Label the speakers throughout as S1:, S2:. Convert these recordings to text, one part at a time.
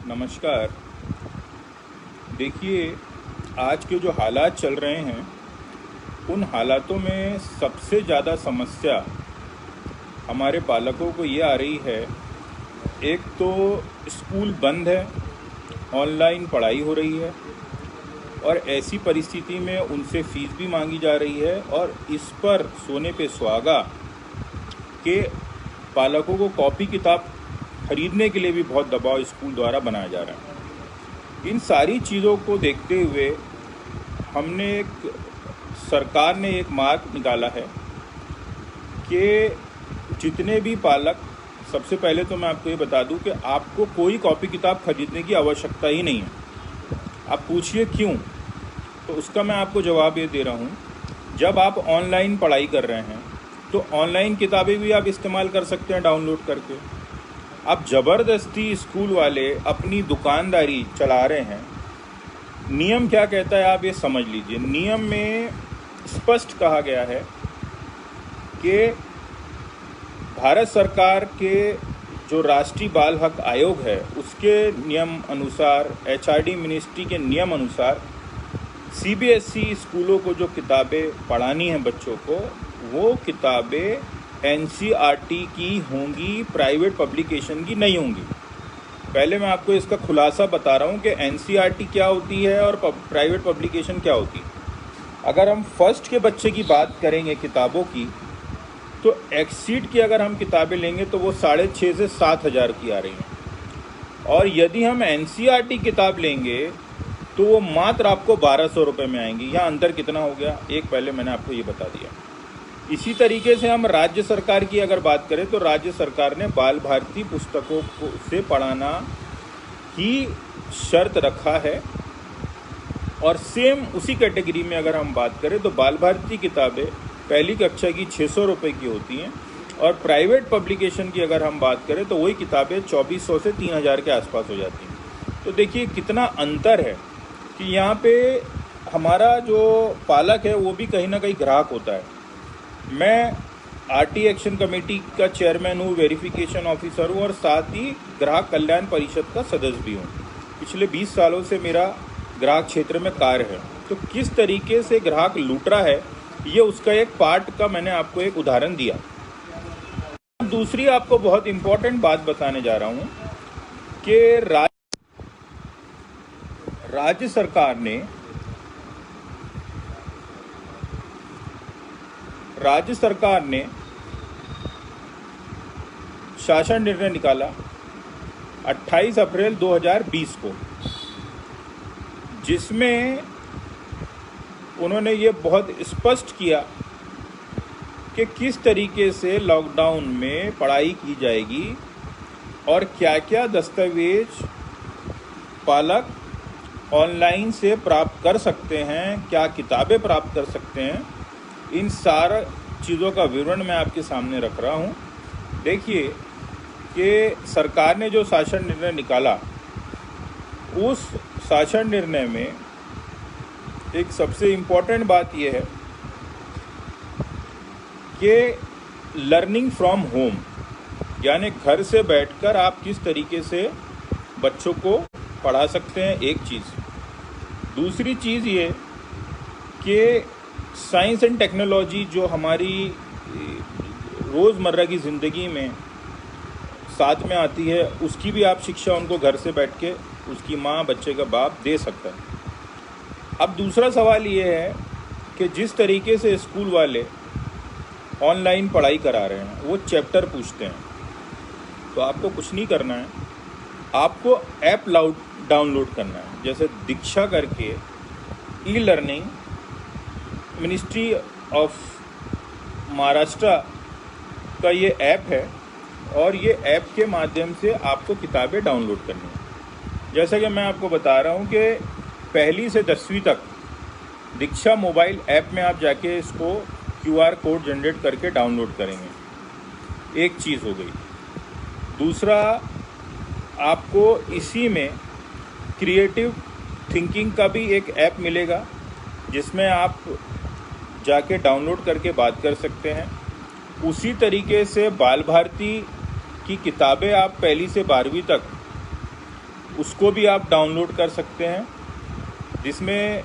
S1: नमस्कार। देखिए, आज के जो हालात चल रहे हैं उन हालातों में सबसे ज़्यादा समस्या हमारे पालकों को ये आ रही है। एक तो स्कूल बंद है, ऑनलाइन पढ़ाई हो रही है और ऐसी परिस्थिति में उनसे फ़ीस भी मांगी जा रही है और इस पर सोने पे सुहागा के पालकों को कॉपी किताब खरीदने के लिए भी बहुत दबाव स्कूल द्वारा बनाया जा रहा है। इन सारी चीज़ों को देखते हुए सरकार ने एक मार्ग निकाला है कि जितने भी पालक, सबसे पहले तो मैं आपको ये बता दूं कि आपको कोई कॉपी किताब खरीदने की आवश्यकता ही नहीं है। आप पूछिए क्यों, तो उसका मैं आपको जवाब ये दे रहा हूँ। जब आप ऑनलाइन पढ़ाई कर रहे हैं तो ऑनलाइन किताबें भी आप इस्तेमाल कर सकते हैं डाउनलोड करके। अब ज़बरदस्ती स्कूल वाले अपनी दुकानदारी चला रहे हैं। नियम क्या कहता है आप ये समझ लीजिए। नियम में स्पष्ट कहा गया है कि भारत सरकार के जो राष्ट्रीय बाल हक आयोग है उसके नियम अनुसार, HRD मिनिस्ट्री के नियम अनुसार CBSE स्कूलों को जो किताबें पढ़ानी हैं बच्चों को, वो किताबें NCERT की होंगी, प्राइवेट पब्लिकेशन की नहीं होंगी। पहले मैं आपको इसका खुलासा बता रहा हूँ कि NCERT क्या होती है और प्राइवेट पब्लिकेशन क्या होती है। अगर हम फर्स्ट के बच्चे की बात करेंगे किताबों की, तो एक्सीड की अगर हम किताबें लेंगे तो वो 6,500 से 7,000 की आ रही हैं और यदि हम NCERT किताब लेंगे तो वो मात्र आपको 1,200 रुपये में आएंगी। यहाँ अंतर कितना हो गया, एक पहले मैंने आपको ये बता दिया। इसी तरीके से हम राज्य सरकार की अगर बात करें तो राज्य सरकार ने बाल भारती पुस्तकों से पढ़ाना ही शर्त रखा है और सेम उसी कैटेगरी में अगर हम बात करें तो बाल भारती किताबें पहली कक्षा की 600 रुपये की होती हैं और प्राइवेट पब्लिकेशन की अगर हम बात करें तो वही किताबें 2,400 से 3,000 के आसपास हो जाती हैं। तो देखिए कितना अंतर है कि यहाँ पे हमारा जो पालक है वो भी कहीं ना कहीं ग्राहक होता है। मैं RT एक्शन कमेटी का चेयरमैन हूँ, वेरिफिकेशन ऑफिसर हूँ और साथ ही ग्राहक कल्याण परिषद का सदस्य भी हूँ। पिछले 20 सालों से मेरा ग्राहक क्षेत्र में कार्य है। तो किस तरीके से ग्राहक लूट रहा है, ये उसका एक पार्ट का मैंने आपको एक उदाहरण दिया। दूसरी आपको बहुत इम्पोर्टेंट बात बताने जा रहा हूँ कि राज्य सरकार ने शासन निर्णय निकाला 28 अप्रैल 2020 को, जिसमें उन्होंने ये बहुत स्पष्ट किया कि किस तरीके से लॉकडाउन में पढ़ाई की जाएगी और क्या क्या दस्तावेज पालक ऑनलाइन से प्राप्त कर सकते हैं, क्या किताबें प्राप्त कर सकते हैं। इन सारा चीज़ों का विवरण मैं आपके सामने रख रहा हूँ। देखिए कि सरकार ने जो शासन निर्णय निकाला, उस शासन निर्णय में एक सबसे इम्पोर्टेंट बात यह है कि लर्निंग फ्रॉम होम, यानी घर से बैठकर आप किस तरीके से बच्चों को पढ़ा सकते हैं, एक चीज़। दूसरी चीज़ ये कि साइंस एंड टेक्नोलॉजी जो हमारी रोज़मर्रा की ज़िंदगी में साथ में आती है, उसकी भी आप शिक्षा उनको घर से बैठ के उसकी माँ, बच्चे का बाप दे सकता है। अब दूसरा सवाल ये है कि जिस तरीके से स्कूल वाले ऑनलाइन पढ़ाई करा रहे हैं, वो चैप्टर पूछते हैं, तो आपको कुछ नहीं करना है, आपको ऐप डाउनलोड करना है। जैसे दीक्षा करके ई-लर्निंग मिनिस्ट्री ऑफ महाराष्ट्र का ये ऐप है और ये ऐप के माध्यम से आपको किताबें डाउनलोड करनी है। जैसा कि मैं आपको बता रहा हूँ कि पहली से 10वीं तक दीक्षा मोबाइल ऐप में आप जाके इसको QR कोड जनरेट करके डाउनलोड करेंगे, एक चीज़ हो गई। दूसरा, आपको इसी में क्रिएटिव थिंकिंग का भी एक ऐप मिलेगा जिसमें आप जाके डाउनलोड करके बात कर सकते हैं। उसी तरीके से बाल भारती की किताबें आप पहली से 12वीं तक उसको भी आप डाउनलोड कर सकते हैं, जिसमें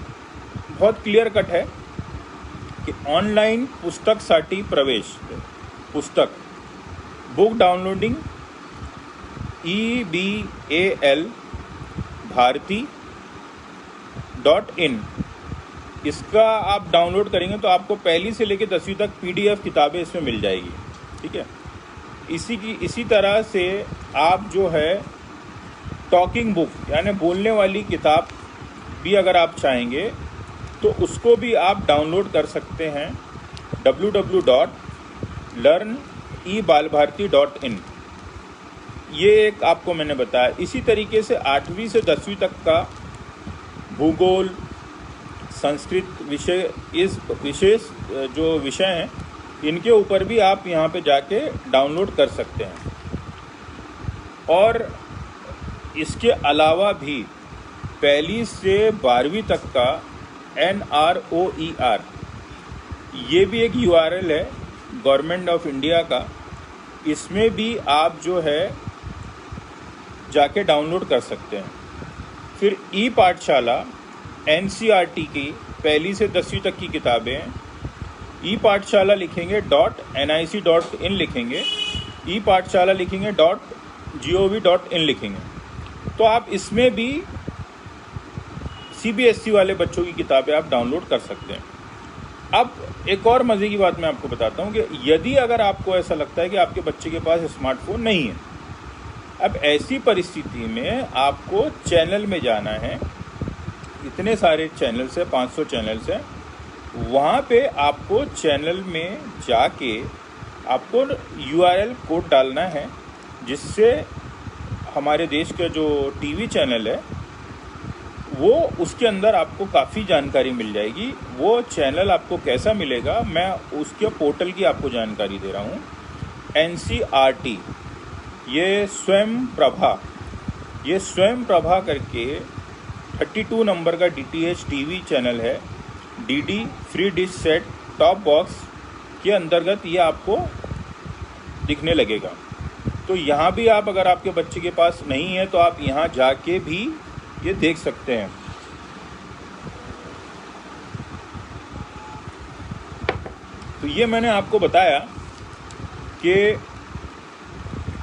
S1: बहुत क्लियर कट है कि ऑनलाइन पुस्तकसाठी प्रवेश पुस्तक बुक डाउनलोडिंग EBAL bharati.in, इसका आप डाउनलोड करेंगे तो आपको पहली से लेकर 10वीं तक PDF किताबें इसमें मिल जाएगी। ठीक है, इसी तरह से आप जो है टॉकिंग बुक यानी बोलने वाली किताब भी अगर आप चाहेंगे तो उसको भी आप डाउनलोड कर सकते हैं www.learnebalbharati.in। ये एक आपको मैंने बताया। इसी तरीके से 8वीं से 10वीं तक का भूगोल, संस्कृत विषय, इस विशेष जो विषय हैं इनके ऊपर भी आप यहाँ पे जाके डाउनलोड कर सकते हैं। और इसके अलावा भी पहली से 12वीं तक का NROER, ये भी एक URL है गवर्नमेंट ऑफ इंडिया का, इसमें भी आप जो है जाके डाउनलोड कर सकते हैं। फिर ई-पाठशाला NCERT की पहली से 10वीं तक की किताबें हैं। ई-पाठशाला लिखेंगे .nic.in लिखेंगे, ई-पाठशाला लिखेंगे .gov.in लिखेंगे, तो आप इसमें भी CBSE वाले बच्चों की किताबें आप डाउनलोड कर सकते हैं। अब एक और मज़े की बात मैं आपको बताता हूँ कि यदि अगर आपको ऐसा लगता है कि आपके बच्चे के पास स्मार्टफोन नहीं है, अब ऐसी परिस्थिति में आपको चैनल में जाना है। इतने सारे चैनल्स हैं, 500 चैनल्स हैं, वहाँ पे आपको चैनल में जाके आपको URL कोड डालना है, जिससे हमारे देश का जो TV चैनल है वो उसके अंदर आपको काफ़ी जानकारी मिल जाएगी। वो चैनल आपको कैसा मिलेगा, मैं उसके पोर्टल की आपको जानकारी दे रहा हूँ। NCERT ये स्वयं प्रभा करके 32 नंबर का DTH TV चैनल है। DD free dish set top box के अंतर्गत ये आपको दिखने लगेगा। तो यहाँ भी आप, अगर आपके बच्चे के पास नहीं है तो आप यहाँ जाके भी ये देख सकते हैं। तो ये मैंने आपको बताया कि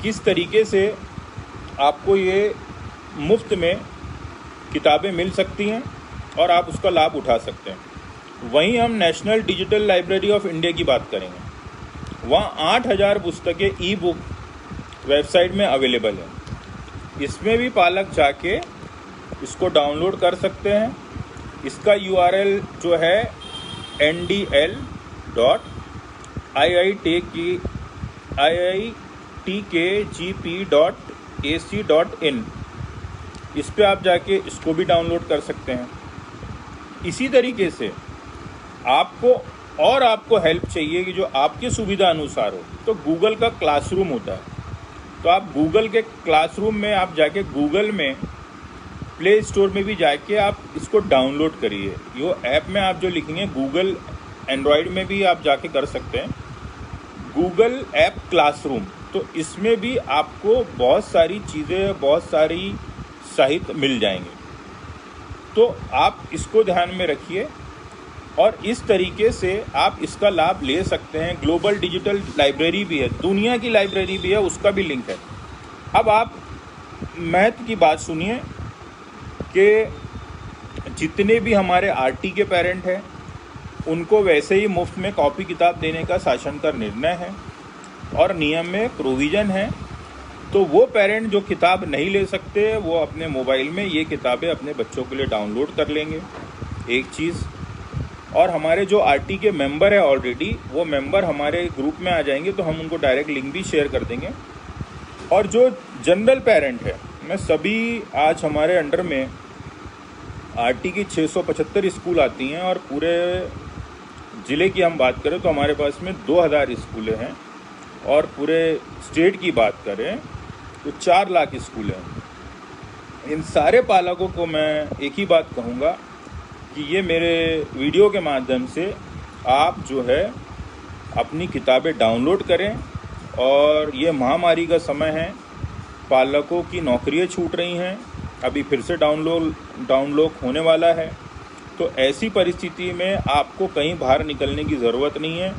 S1: किस तरीके से आपको ये मुफ्त में किताबें मिल सकती हैं और आप उसका लाभ उठा सकते हैं। वहीं हम national digital library of India की बात करेंगे। वहाँ 8000 पुस्तकें ई-बुक वेबसाइट में अवेलेबल हैं। इसमें भी पालक जाके इसको डाउनलोड कर सकते हैं। इसका URL जो है ndl.iitkgp.ac.in, इस पे आप जाके इसको भी डाउनलोड कर सकते हैं। इसी तरीके से आपको हेल्प चाहिए कि जो आपकी सुविधा अनुसार हो, तो गूगल का क्लासरूम होता है। तो आप गूगल के क्लासरूम में आप जाके गूगल में प्ले स्टोर में भी जाके आप इसको डाउनलोड करिए। यो ऐप में आप जो लिखेंगे गूगल, एंड्रॉयड में भी आप जाके कर सकते हैं गूगल ऐप क्लासरूम। तो इसमें भी आपको बहुत सारी चीज़ें, बहुत सारी साहित्य मिल जाएंगे। तो आप इसको ध्यान में रखिए और इस तरीके से आप इसका लाभ ले सकते हैं। ग्लोबल डिजिटल लाइब्रेरी भी है, दुनिया की लाइब्रेरी भी है, उसका भी लिंक है। अब आप महत्व की बात सुनिए कि जितने भी हमारे RT के पेरेंट हैं उनको वैसे ही मुफ्त में कॉपी किताब देने का शासन का निर्णय है और नियम में प्रोविज़न है। तो वो पेरेंट जो किताब नहीं ले सकते वो अपने मोबाइल में ये किताबें अपने बच्चों के लिए डाउनलोड कर लेंगे, एक चीज़। और हमारे जो RT के मेंबर है ऑलरेडी, वो मेंबर हमारे ग्रुप में आ जाएंगे तो हम उनको डायरेक्ट लिंक भी शेयर कर देंगे। और जो जनरल पेरेंट है, मैं सभी, आज हमारे अंडर में RT की 675 स्कूल आती हैं और पूरे ज़िले की हम बात करें तो हमारे पास में 2000 स्कूलें हैं और पूरे स्टेट की बात करें तो 4 लाख स्कूल हैं। इन सारे पालकों को मैं एक ही बात कहूँगा कि ये मेरे वीडियो के माध्यम से आप जो है अपनी किताबें डाउनलोड करें। और ये महामारी का समय है, पालकों की नौकरियां छूट रही हैं, अभी फिर से डाउनलोड होने वाला है। तो ऐसी परिस्थिति में आपको कहीं बाहर निकलने की ज़रूरत नहीं है।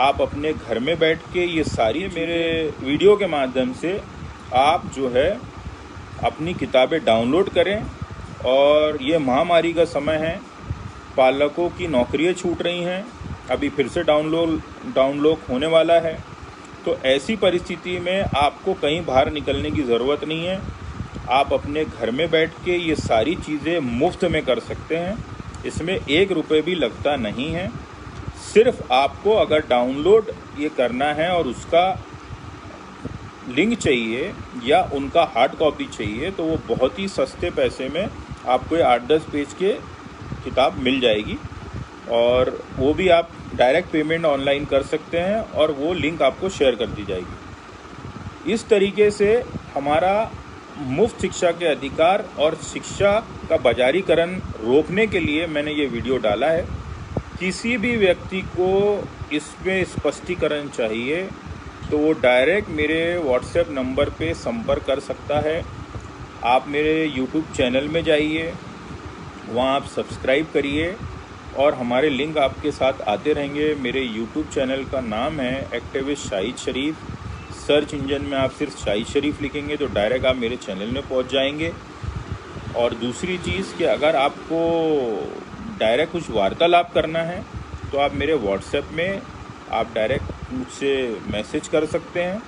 S1: आप अपने घर में बैठ के ये सारी मेरे वीडियो के माध्यम से आप जो है अपनी किताबें डाउनलोड करें। और ये महामारी का समय है, पालकों की नौकरियां छूट रही हैं, अभी फिर से डाउनलोड होने वाला है। तो ऐसी परिस्थिति में आपको कहीं बाहर निकलने की ज़रूरत नहीं है। आप अपने घर में बैठ के ये सारी चीज़ें मुफ्त में कर सकते हैं। इसमें 1 रुपये भी लगता नहीं है। सिर्फ आपको अगर डाउनलोड ये करना है और उसका लिंक चाहिए या उनका हार्ड कॉपी चाहिए तो वो बहुत ही सस्ते पैसे में आपको 8-10 पेज के किताब मिल जाएगी। और वो भी आप डायरेक्ट पेमेंट ऑनलाइन कर सकते हैं और वो लिंक आपको शेयर कर दी जाएगी। इस तरीके से हमारा मुफ्त शिक्षा के अधिकार और शिक्षा का बाजारीकरण रोकने के लिए मैंने ये वीडियो डाला है। किसी भी व्यक्ति को इसमें स्पष्टीकरण चाहिए तो वो डायरेक्ट मेरे व्हाट्सएप नंबर पे संपर्क कर सकता है। आप मेरे यूट्यूब चैनल में जाइए, वहाँ आप सब्सक्राइब करिए और हमारे लिंक आपके साथ आते रहेंगे। मेरे यूट्यूब चैनल का नाम है एक्टिविस्ट शाहिद शरीफ। सर्च इंजन में आप सिर्फ शाहिद शरीफ लिखेंगे तो डायरेक्ट आप मेरे चैनल में पहुंच जाएंगे। और दूसरी चीज़ कि अगर आपको डायरेक्ट कुछ वार्तालाप करना है तो आप मेरे व्हाट्सएप में आप डायरेक्ट मुझसे मैसेज कर सकते हैं।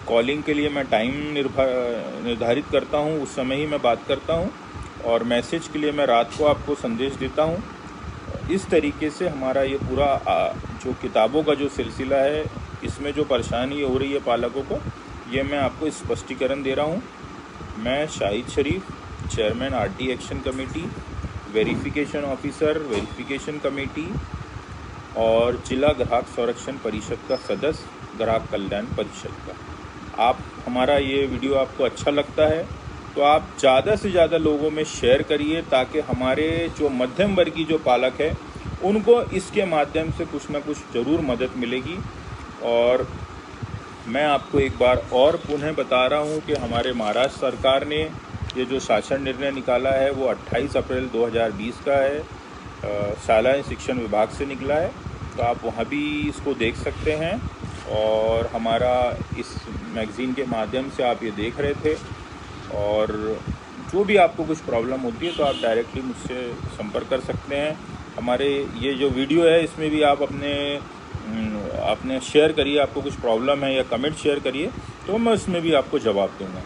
S1: कॉलिंग के लिए मैं टाइम निर्धारित करता हूं, उस समय ही मैं बात करता हूं। और मैसेज के लिए मैं रात को आपको संदेश देता हूं। इस तरीके से हमारा ये पूरा जो किताबों का जो सिलसिला है, इसमें जो परेशानी हो रही है पालकों को, ये मैं आपको स्पष्टीकरण दे रहा हूँ। मैं Shahid Sharif, chairman RT action committee, verification officer verification committee और जिला ग्राहक संरक्षण परिषद का सदस्य, ग्राहक कल्याण परिषद का। आप हमारा ये वीडियो आपको अच्छा लगता है तो आप ज़्यादा से ज़्यादा लोगों में शेयर करिए ताकि हमारे जो मध्यम वर्गीय जो पालक है उनको इसके माध्यम से कुछ ना कुछ ज़रूर मदद मिलेगी। और मैं आपको एक बार और पुनः बता रहा हूँ कि हमारे महाराष्ट्र सरकार ने ये जो शासन निर्णय निकाला है वो 28 अप्रैल 2020 का है, शालाएँ शिक्षण विभाग से निकला है। तो आप वहाँ भी इसको देख सकते हैं और हमारा इस मैगज़ीन के माध्यम से आप ये देख रहे थे। और जो भी आपको कुछ प्रॉब्लम होती है तो आप डायरेक्टली मुझसे संपर्क कर सकते हैं। हमारे ये जो वीडियो है इसमें भी आप अपने शेयर करिए, आपको कुछ प्रॉब्लम है या कमेंट शेयर करिए तो मैं उसमें भी आपको जवाब दूंगा।